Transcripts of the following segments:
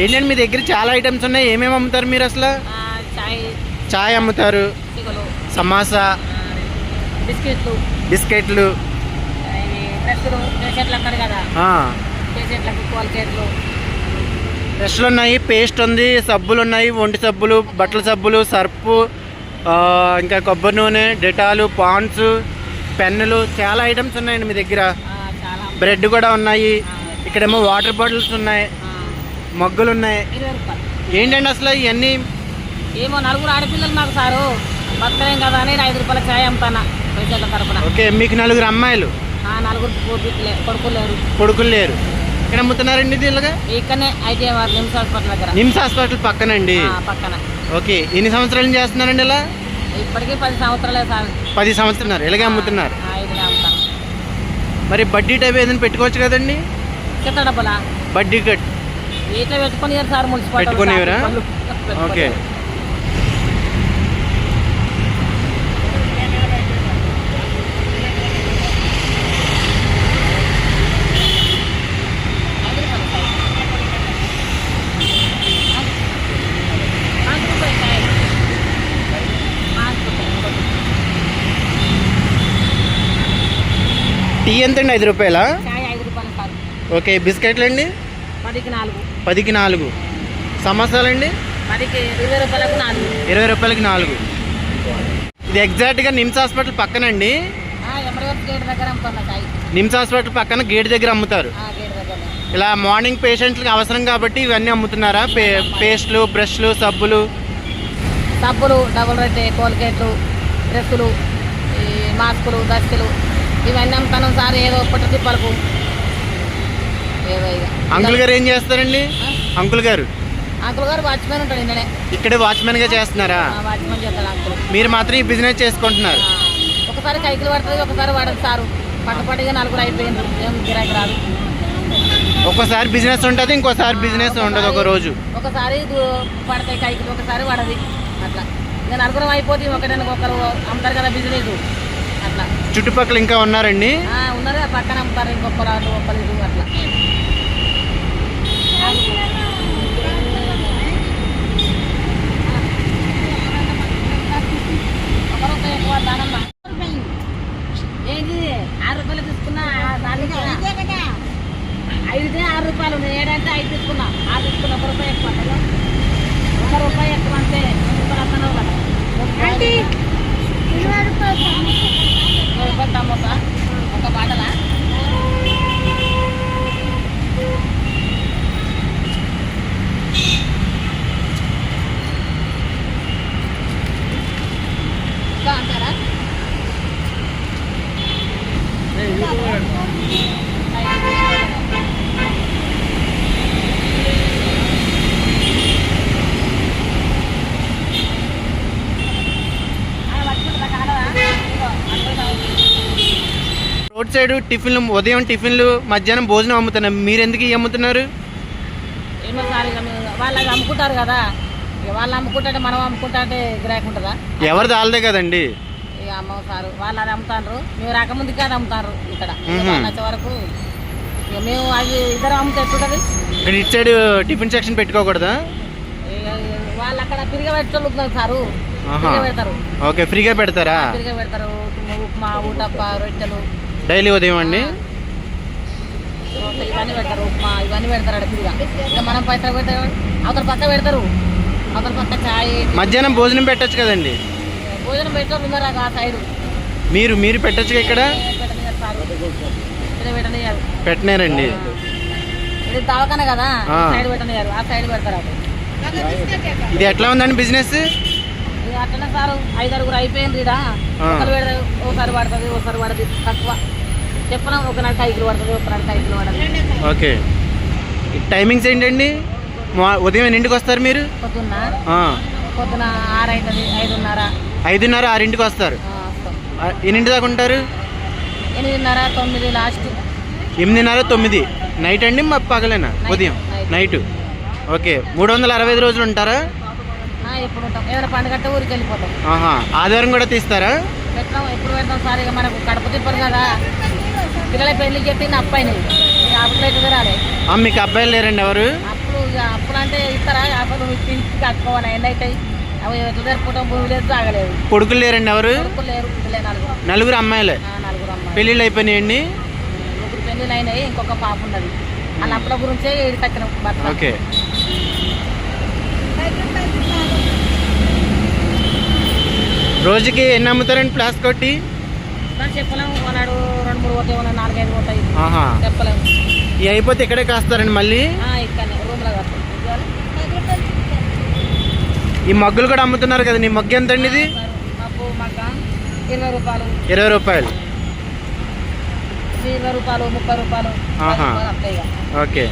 ఏంటంటే మీ దగ్గర చాలా ఐటమ్స్ ఉన్నాయి. ఏమేమి అమ్ముతారు మీరు అసలు? చాయ్ అమ్ముతారు, సమోసా, బిస్కెట్లు, బ్రష్లు ఉన్నాయి, పేస్ట్ ఉంది, సబ్బులు ఉన్నాయి, ఒంటి సబ్బులు, బట్టల సబ్బులు, సర్పు, ఇంకా కొబ్బరి నూనె, డెటాలు, పాండ్స్, పెన్నులు, చాలా ఐటమ్స్ ఉన్నాయండి మీ దగ్గర. బ్రెడ్ కూడా ఉన్నాయి. ఇక్కడేమో వాటర్ బాటిల్స్ ఉన్నాయి, మగ్గులు ఉన్నాయి. ఏంటండి అసలు ఇవన్నీ? ఏమో నలుగురు ఆడపిల్లలు మాకు సారు బతకలేం కదా అని 5 రూపాయల చాయ్ అమ్ముతానా పైసల తరపున. ఓకే, మీకు 4 అమ్మాయిలు? నలుగురు కొడుకులు లేరు. ఇక్కడ అమ్ముతున్నారండి దీనిగా? ఇక్కడనే అయితే నిమ్స్ హాస్పిటల్ దగ్గర. నిమ్స్ హాస్పిటల్ పక్కనండి? పక్కన. ఓకే, ఎన్ని సంవత్సరాల నుంచి చేస్తున్నారండి ఇలా? ఇప్పటికీ 10 సంవత్సరాలే సార్. 10 సంవత్సరాలు ఇలాగే అమ్ముతున్నారు. అమ్ముతాను. మరి బడ్డీ టైప్ ఏదైనా పెట్టుకోవచ్చు కదండి? చెత్త డబ్బలా బడ్డీ కట్ ఇట్లా పెట్టుకుని సార్ మున్సిపాలిటీ పెట్టుకునేవరా? ఓకే, టీ ఎంతండి? 5 రూపాయలా? 5 రూపాయలు సార్. ఓకే, బిస్కెట్లు అండి? 10కి 4. సమోసాలండి? 20 రూపాయలకు 4. 20 రూపాయలకి 4. ఇది ఎగ్జాక్ట్గా నిమ్స్ హాస్పిటల్ పక్కనండి? నిమ్స్ హాస్పిటల్ పక్కన గేట్ దగ్గర అమ్ముతారు. ఇలా మార్నింగ్ పేషెంట్లకి అవసరం కాబట్టి ఇవన్నీ అమ్ముతున్నారా? పేస్ట్లు, బ్రష్లు, సబ్బులు, డబుల్ రెడ్, కోల్గేట్లు, డ్రెస్సులు, మాస్కులు, దస్తులు ఇవన్నీ అమ్ముతాను సార్. ఏదో పుట్ట తిప్పలకు ఏదో. అంకుల్ గారు ఏం చేస్తారండి? అంకుల్ గారు వాచ్మెన్ ఉంటాడు. ఇంటనే ఇక్కడే వాచ్మెన్ గా చేస్తున్నారా? వాచ్మెన్ చేస్తాడు అంకుల్. మీరు మాత్రం ఈ బిజినెస్ చేసుకుంటున్నారు? ఒకసారి సైకిల్ పడుతుంది, ఒకసారి పడదు సారు. పట్టపట్టిగా 4 అయిపోయింది, ఏం గిరాకీ రాదు. ఒక్కోసారి బిజినెస్ ఉంటుంది, ఇంకోసారి బిజినెస్ ఉండదు. ఒక రోజు ఒకసారి పడతాయి సైకిల్, ఒకసారి పడది. అట్లా ఇక 4 అయిపోతుంది. ఒకరు అమ్ముతారు కదా బిజినెస్ అట్లా. చుట్టుపక్కల ఇంకా ఉన్నారండి? ఉన్నారు, పక్కన అమ్ముతారు. ఇంకొకరు అటు ఒకరు ఇటు అట్లా. ఏంటి 6 రూపాయలు తీసుకున్నా? 5 6 రూపాయలు. 7 అంటే 5 తీసుకున్నా. 6 తీసుకున్నా. 1 రూపాయి ఎక్కువ. 1 రూపాయి ఎక్కువ అంటే 20 అన్నావు కదా. 20 రూపాయలు టమోటా ఒక బాటలా? ఇంకా అంటారా? రోడ్ సైడ్ టిఫిన్లు, ఉదయం టిఫిన్లు, మధ్యాహ్నం భోజనం అమ్ముతున్నారు. మీరు ఎందుకు ఇవి అమ్ముతున్నారు? ఏమో సార్, ఇక వాళ్ళు అది అమ్ముకుంటారు కదా. ఇక వాళ్ళు అమ్ముకుంటే మనం అమ్ముకుంటా అంటే గిరాకీ ఉంటుందా? ఎవరిది వాళ్ళదే కదండి. ఇక అమ్మవు సార్, వాళ్ళు అది అమ్ముతారు. మేము రాకముందుకే అది అమ్ముతారు ఇక్కడ. నచ్చే వరకు ఇక మేము అది ఇద్దరు అమ్ముతే ఎట్లుంటుంది? ఇక్కడ ఇటు సైడ్ టిఫిన్ సెక్షన్ పెట్టుకోకూడదా? వాళ్ళు అక్కడ ఫ్రీగా పెట్టుకుంటున్నారు సారు. పెడతారు. ఓకే, ఫ్రీగా పెడతారా? ఫ్రీగా పెడతారు. ఉప్మా, ఊటప్ప, రొట్టెలు డైలీ ఉదయం అండి. ఇవన్నీ పెడతారు. ఉప్మా ఇవన్నీ పెడతారు అక్కడ ఫ్రీగా. ఇక మనం పైసలు పెడతారు, అవతల పక్క పెడతారు. అవతల పక్క చాయ్. మధ్యాహ్నం భోజనం పెట్టచ్చు కదండి? భోజనం పెట్టారు ఉన్నారు ఆ సైడ్. మీరు పెట్టచ్చుగా? ఇక్కడ పెట్టినారండి. ఇది దవాఖాన కదా, సైడ్ పెట్టనియారు. ఆ సైడ్ పెడతారు. ఇది ఎట్లా ఉందండి బిజినెస్? అట్లనే సార్ 5 6 అయిపోయింది. ఇక్కడ ఒకరు పెడతారు, ఒకసారి పడుతుంది, ఒకసారి పడుతుంది. తక్కువ చెప్పిన ఒకనాడు సైకిల్ పడుతుంది, ఒకనాడు సైకిల్ పడుతుంది. ఓకే, టైమింగ్స్ ఏంటండి? ఉదయం ఎన్నింటికి వస్తారు మీరు? పొద్దున్న 6 అవుతుంది, 5:30. 5:30, 6ంటికి వస్తారు. ఎన్నింటి దాకా ఉంటారు? 8:30 9 లాస్ట్. 8:30 9 నైట్ అండి? మా పగలేనా? ఉదయం నైట్. ఓకే, 365 రోజులు ఉంటారా? ఎప్పుడు ఉంటాం. ఏదైనా పండుగ ఊరికి వెళ్ళిపోతాం. ఆధారం కూడా తీస్తారా? పెట్టాం. ఎప్పుడు పెడతాం సార్? ఇక మనకు కడప తిప్పరు కదా. పిల్లల పెళ్లి చెప్పి నా అబ్బాయిని అప్పుడు అయితే రాలే. మీకు అబ్బాయిలు లేరండి? ఎవరు? అప్పులు అంటే ఇస్తారా అసలు తిరిగి కట్టుకోవాలి ఎన్ని అవుతాయి అవి ఎట్లా జరుపుకుంటాం భూమి లేదు తాగలేదు కొడుకులు లేరండి ఎవరు? కొడుకులు లేరు పిల్లలే నలుగురు. నలుగురు అమ్మాయిలే. నలుగురు అమ్మాయి పెళ్ళిళ్ళు అయిపోయినాయండి? ముగ్గురు పెళ్ళిళ్ళు అయినాయి, ఇంకొక పాప ఉన్నది. వాళ్ళ అప్పుల గురించే ఏడు తక్కిన బట్ట. ఓకే. రోజుకి ఎన్ని అమ్ముతారండి ప్లాస్టిక్ కొట్టి? చెప్పలేము, కొన్నాడు 2-3 పోతాయి, 4-5 పోతాయి, ఆహా. చెప్పలేము. ఇవి అయిపోతే ఇక్కడే కాస్తారండి మళ్ళీ? ఇక్కడ రూమ్లో కట్టాలి. ఈ మగ్గులు కూడా అమ్ముతున్నారు కదా, నీ మగ్గు ఎంత అండి ఇది? మాకు మగ్గ 20 రూపాయలు. 20 రూపాయలు. 20 రూపాయలు, 30 రూపాయలు. ఓకే.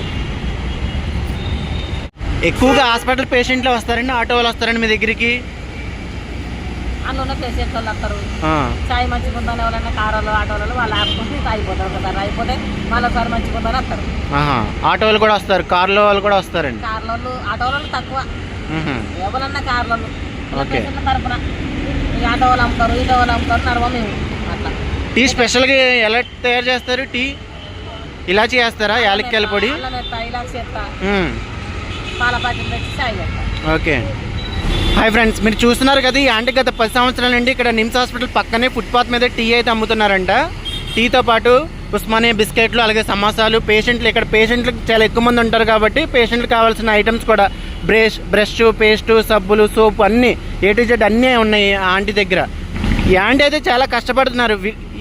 ఎక్కువగా హాస్పిటల్ పేషెంట్లు వస్తారండి, ఆటో వాళ్ళు వస్తారండి మీ దగ్గరికి? అందులో ఉన్న పేషెంట్ వాళ్ళు వస్తారు. చాయ్ మంచిగా ఉందని ఎవరైనా కారులో ఆటోలలో వాళ్ళు ఆపుకుంటే అయిపోతారు ఒకసారి, అయిపోతే మళ్ళీ ఒకసారి మంచిగా ఉందని వస్తారు. ఆటో వాళ్ళు కూడా వస్తారు, కార్లో వాళ్ళు కూడా వస్తారండి? కార్లో ఆటో వాళ్ళు తక్కువ, ఎవరన్నా కార్లో పేషెంట్ల తరపున ఈ ఆటో వాళ్ళు అమ్ముతారు, ఈటో వాళ్ళు అమ్ముతారు, నడవ మేము అట్లా. టీ స్పెషల్గా ఎలా తయారు చేస్తారు? టీ ఇలాచి చేస్తారా? యాలక్కాయల పొడి, ఇలాచి చేస్తా, పాల ప్యాకెట్ తెచ్చి చాయ్ చేస్తా. ఓకే. హాయ్ ఫ్రెండ్స్, మీరు చూస్తున్నారు కదా, ఈ ఆంటీ గత 10 సంవత్సరాల నుండి ఇక్కడ నిమ్స్ హాస్పిటల్ పక్కనే ఫుట్పాత్ మీద టీ అయితే అమ్ముతున్నారంట. టీతో పాటు ఉస్మానియా బిస్కెట్లు, అలాగే సమోసాలు. పేషెంట్లు ఇక్కడ పేషెంట్లకు చాలా ఎక్కువ మంది ఉంటారు కాబట్టి పేషెంట్లకు కావాల్సిన ఐటమ్స్ కూడా బ్రష్, పేస్టు, సబ్బులు, సోపు అన్నీ A to Z అన్నీ ఉన్నాయి ఆ ఆంటీ దగ్గర. ఈ ఆంటీ అయితే చాలా కష్టపడుతున్నారు.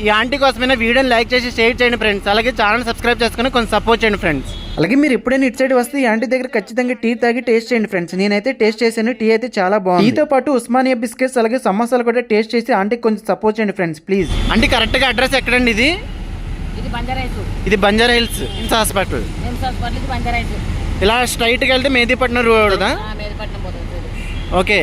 ఈ ఆంటీ కోసమైనా వీడియోని లైక్ చేసి షేర్ చేయండి ఫ్రెండ్స్, అలాగే ఛానల్ సబ్స్క్రైబ్ చేసుకుని కొంచెం సపోర్ట్ చేయండి ఫ్రెండ్స్. అలాగే మీరు ఎప్పుడైనా ఇటు సైడ్ వస్తే ఈ ఆంటీ దగ్గర ఖచ్చితంగా టీ తాగి టేస్ట్ చేయండి ఫ్రెండ్స్. నేనైతే టేస్ట్ చేశాను, టీ అయితే చాలా బాగుంది. టీతో పాటు ఉస్మానియా బిస్కెట్స్ అలాగే సమోసాలు కూడా టేస్ట్ చేసి ఆంటీకి కొంచెం సపోర్ట్ చేయండి ఫ్రెండ్స్ ప్లీజ్. అంటే కరెక్ట్గా అడ్రస్ ఎక్కడండి ఇది? ఇది బంజారాహిల్స్. ఇది బంజారాహిల్స్ నిమ్స్ హాస్పిటల్. ఇది బంజారాహిల్స్. ఇలా స్ట్రైట్కి వెళ్తే మేదీపట్నం రోడ్. మేదీపట్నం పోతుంది. ఓకే.